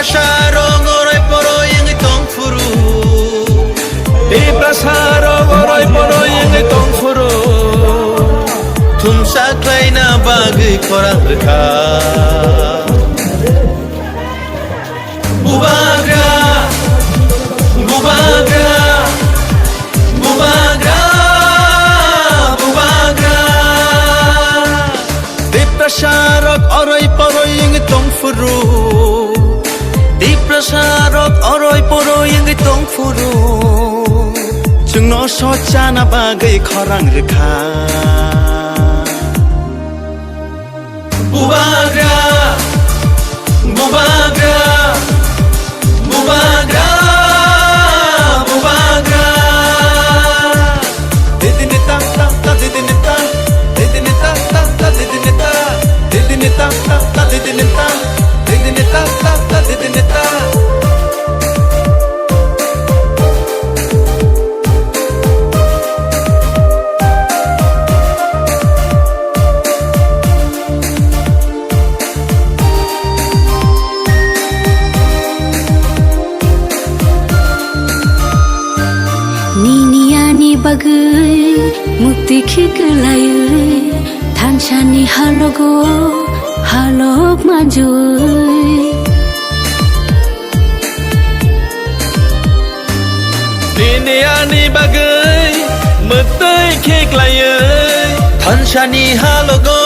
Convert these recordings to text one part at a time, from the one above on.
prasarong oray poroy ang itong furu Di prasarong oray poroy ang itong furu Tumsaklay na bagay korang reka Bubagra Bubagra Bubagra Bubagra Di prasarong oray poroy ang itong furu Di prasarong oray poroy ang itong furu Jungno socha na bagay korang reka Bubagra Bubagra Bubagra Bubagra Didinita ta ta didinita Didinita ta ta didinita Didinita ta ta didinita Didinita ta ta didinita Bagai mukti khiklayai thanchani halogo halok manjui Niniani bagai mukti khiklayai thanchani halogo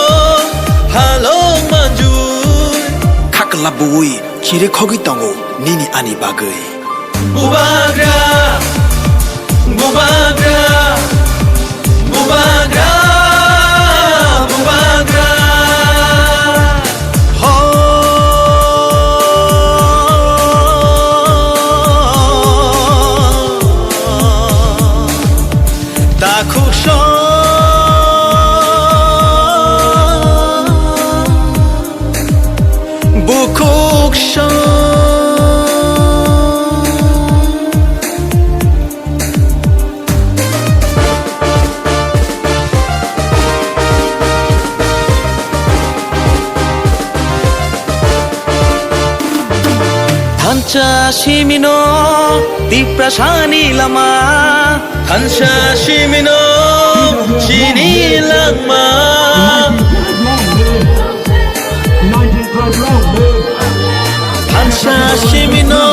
halok manjui Kakalabui kire khogi tongo nini ani bagai Bubagra Bubagra Bubagra Bubagra Takusho Bukuksho Thancha shimino di prasani lama Thancha shimino shini lama Thancha shimino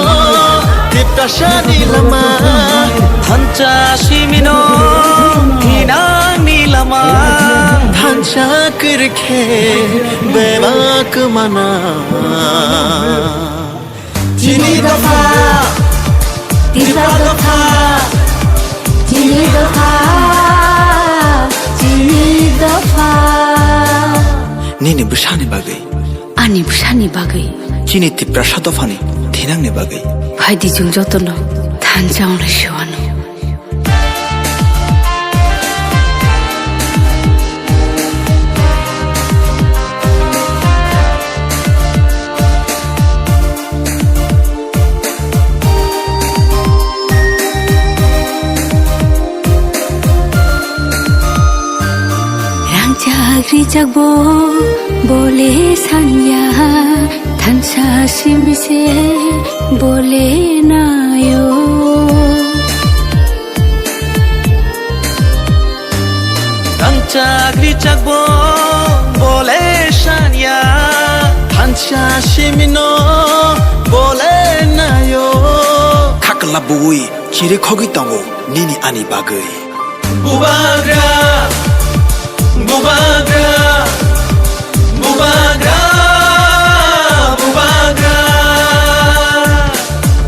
di prasani lama Thancha shimino hinani lama Thancha kirkhe bebak mana Jini dafa, tiga dafa jini dafa jini dafa Nini busani bagai ani busani bagai Chini ti prasado fani thinang ne bagai Bhaidi jung jotono thanchauna shiwano Jagbo bole sanya thancha simise bole nayo Thancha jagbo bole sanya thancha simino bole nayo Kakalabui kire khogi tongo nini ani bagai Bubagra Bubagra Bubagra Bubagra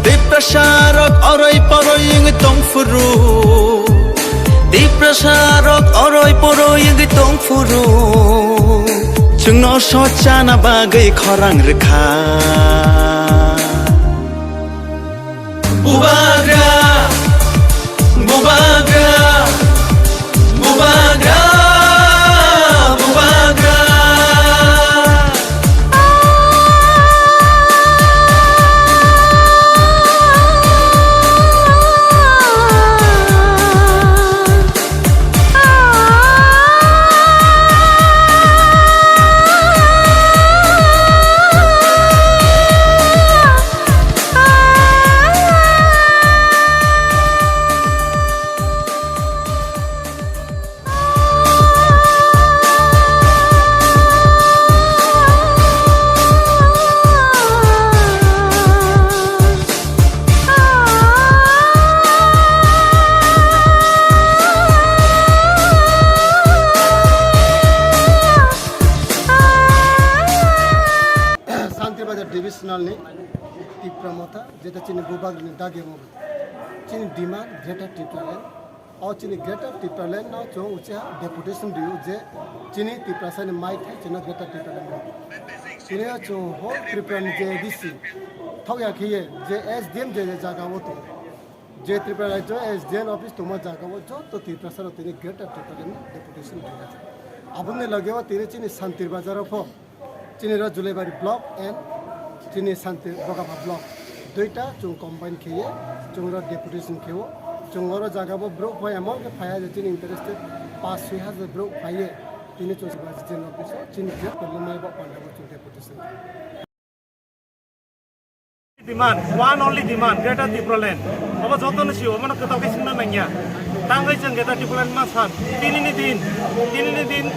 Di prasarok oray poroy ang itong furu Di prasarok oray poroy ang itong furu Jungno socha na bagay korang reka Bubagra Bubagra Bubagra nationalni Tipramata, Jeta Chini Bubag Dagi Mob. Chini Dima, Greater Tipraland. Or Chini Greater Tipraland now, Cho Ucha, deputation do you, Chini Tiprasan might have China Greater Tipraland. Chini Cho Ho Tripran JDC. Toyaki, JSDM Jagawoto. J Tripura SDN office to Majagawoto to Tiprasa of the Greater Tipraland deputation do you. Abune Lageva Tirichin is Santir Bazarofo. Chinera Julebari block and Chini Santi Bogaba block. Duita chung combine Kia, Chungra deputation Kyo, Chungora Jagabo broke by among the fire that interested. Pass we has a broke fire in it was general officer, Chin Jet, the Lumaba Pandava to deputation. Demand, one only demand, Greater Tipraland. Over Zoton Show, one of the Tokisan Mania. Tangas and Greater Tipraland Masan, Tinidin,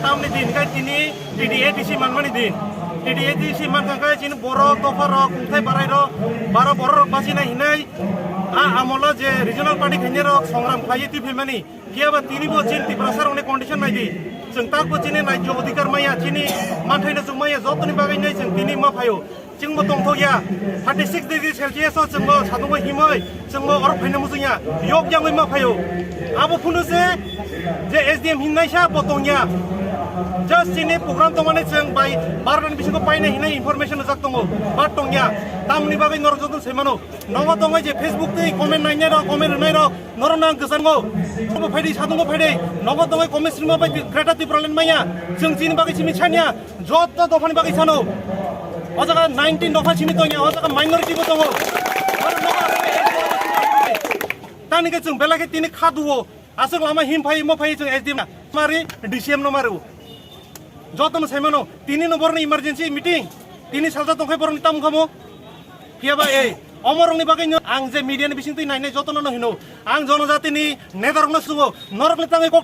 Tamidin, Katini, TDATC Manmanidin. TDATC Mankakai, Boro, Tofaro, Teparero, Baraboro, Basina Hinai, Amola, regional party Kenero, Songram, Kayeti Pimani, Kiava Tinibo Chin, Tiprasa on a condition like this. Sentapo Chin, like Jodikar Maya, Chini, Montana Sumaya, Zotan Bagay, and Tini Mapayo. Chingmotong Toya, 36 degrees Celsius, some more Saduma Himoi, some more Orpenamusia, Yok Yang Mapayo. Abu Punuse, the SDM Hinasha, Potonia. Just in a program to manage by Baran Bishop Pine information is Actongo, Batonga, Tamni Babi Northern Semano, Novatonga, Facebook, comment Nina, comment Nairo, Norana Kasango, Pedi, Sadungo Pede, Novatonga, comment by Greta Tipraland Maya, Sunsin Bagachimichania, Jota Tofan Bagisano. Osaka 19 of Chimitonia, Osaka minority Botongo. Tanigation Belakatini Kaduo, Asalama Himpai Mopai to Esdima, Mari, Diciam Nomaru. Jotam Semano, Tini no born emergency meeting, Tini Salta Tokaborn Tamkamo, Piaba A, Omoroni Bagino, Angze Median Bishing 9 Jotono Hino, Angzono Zatini, Nethernosuo, Norpletango,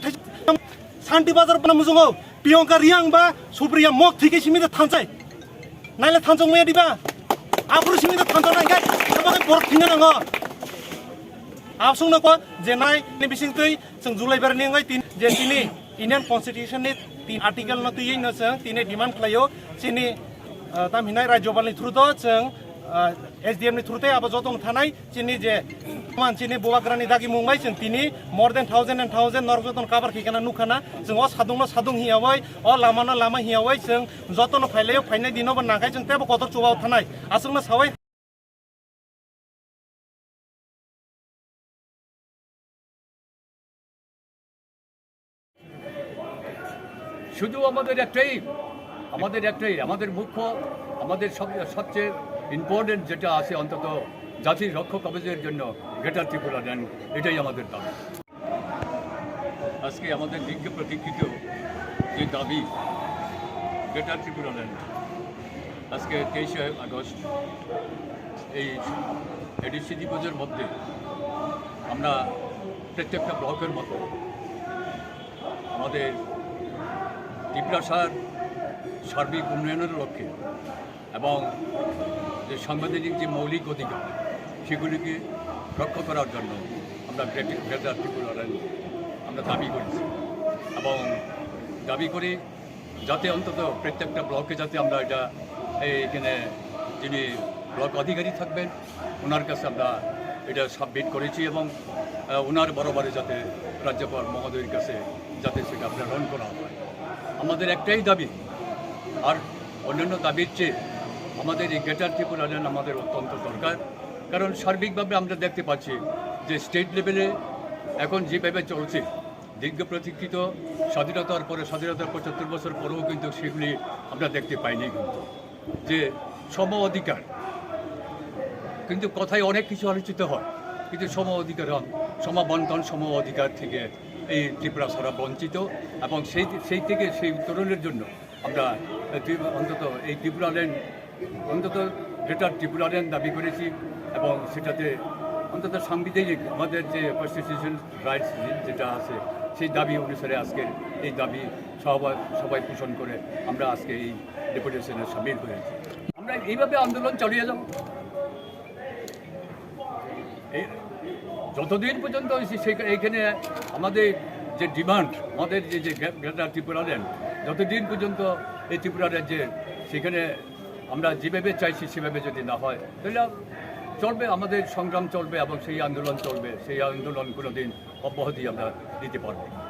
Santi Bazar Panamuzo, Pionka Riangba, Supria Mok Tikishimi the Tansai. Nile Tanzong Mediba, Abrusimi the Tanzanaka, Portinanga. Absunako, Jenai, Nibishing 3, some Zulay Berning, Jentini, Indian Constitution, the article not to Yin, Tine demand Clayo, Sini, Tamina Rajobali Trudo, SDM Trute, Abazoton Tanai, Chini, Chini Buagrani Dagi Mumbai, and Tini, more than 1,000 Northern Cover Kikana Nukana, so was Haduma Sadung Hiawai, or Lamana Lama Hiawai, Zoton of Hileo, Pine Dino, and Nakai, and Tabakoto to out tonight. As soon as Hawaii. শুধু আমাদের একটাই আমাদের মুখ্য আমাদের সবচেয়ে important যেটা আছে অন্তত জাতির রক্ষা কবচের জন্য গ্রেটার ত্রিপুরাল্যান্ড এটাই আমাদের দাবি আজকে আমাদের দীর্ঘ প্রতীক্ষিত যে দাবি গ্রেটার ত্রিপুরাল্যান্ড আজকে 23 আগস্ট এই এডিসি দিবসের মধ্যে আমরা প্রত্যেকটা ব্লকের মতো আমাদের ত্রিপুরার সার্বিক উন্নয়নের লক্ষ্যে এবং যে সাংবিধানিক যে মৌলিক অধিকার সেগুলিকে রক্ষা করার জন্য আমরা গ্রেটার ত্রিপুরাল্যান্ড আমরা দাবি করেছি এবং দাবি করি যাতে অন্তত প্রত্যেকটা ব্লকে যাতে আমরা এটা এখানে যিনি ব্লক অধিকারী থাকবেন ওনার কাছে আমরা এটা সাবমিট করেছি এবং ওনার বরাবরে যাতে রাজ্যপাল মহোদয়ের কাছে যাতে সেটা প্রেরণ করা হয় আমাদের একটাই দাবি আর অন্যান্য দাবির চেয়ে আমাদের এই গ্রেটার ত্রিপুরাল্যান্ড আমাদের অত্যন্ত দরকার কারণ সার্বিকভাবে আমরা দেখতে পাচ্ছি যে স্টেট লেভেলে এখন যেভাবে চলছে দীর্ঘ প্রতীক্ষিত স্বাধীনতার পরে স্বাধীনতার 75 বছর পরেও কিন্তু সেগুলি আমরা দেখতে পাইনি কিন্তু যে সম অধিকার কিন্তু কথায় অনেক কিছু আলোচিত হয় কিন্তু সম অধিকার সমাবন্টন সম অধিকার থেকে এই ত্রিপুরা সারা বঞ্চিত এবং সেই থেকে সেই উত্তরণের জন্য আমরা অন্তত এই ত্রিপুরাল্যান্ড অন্তত গ্রেটার ত্রিপুরাল্যান্ড দাবি করেছি এবং সেটাতে অন্তত সাংবিধানিক আমাদের যে কনস্টিটিউশন রাইটস যেটা আছে সেই দাবি অনুসারে আজকের এই দাবি সবাই পোষণ করে আমরা আজকে এই ডেপুটেশনে সামিল হয়েছি আমরা এইভাবে আন্দোলন চালিয়ে যাব যতদিন পর্যন্ত এইখানে আমাদের যে ডিমান্ড আমাদের যে গ্রেটার ত্রিপুরাল্যান্ড যতদিন পর্যন্ত এই ত্রিপুরা রাজ্যে সেখানে আমরা যেভাবে চাইছি সেভাবে যদি না হয় তাহলে চলবে, আমাদের সংগ্রাম চলবে এবং সেই আন্দোলন চলবে, সেই আন্দোলন কোনোদিন অব্যাহতি আমরা দিতে পারবো না।